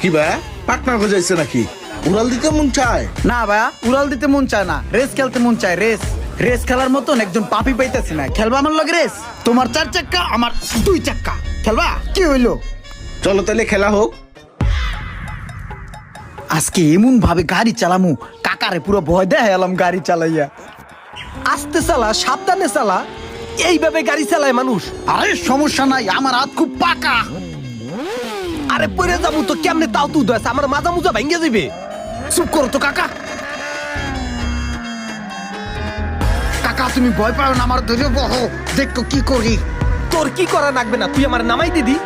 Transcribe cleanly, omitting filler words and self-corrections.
কি ভাই পার্টনার খোঁজাইছে নাকি? উড়াল দিতে মন চায়? না ভাইয়া, উড়াল দিতে মন চায় না, রেস খেলতে মন চায়। রেস রেস খেলার মতন একজন পাপি পাইতেছি না। খেলবা আমার লগে রেস? তোমার 4 চাক্কা, আমার 2 চাক্কা। খেলবা? কি হইলো? চলো তাহলে খেলা হোক। আজকে এমন ভাবে গাড়ি চালামু, কাকারে পুরো ভয় দেখালাম গাড়ি চালাইয়া। আস্তে চালা, সাবধানে চালা। এইভাবে গাড়ি চালায় মানুষ। আরে সমস্যা নাই, আমার হাত খুব পাকা। আরে পরে যাবো তো কেমনে তাও তুই দোষ, আমার মাজা মুজা ভেঙে যাবে। চুপ করো তো কাকা। কাকা তুমি ভয় পাও না, আমার ধরে বহ, দেখো কি করি। তোর কি করা লাগবে না, তুই আমার নামাই দিদি।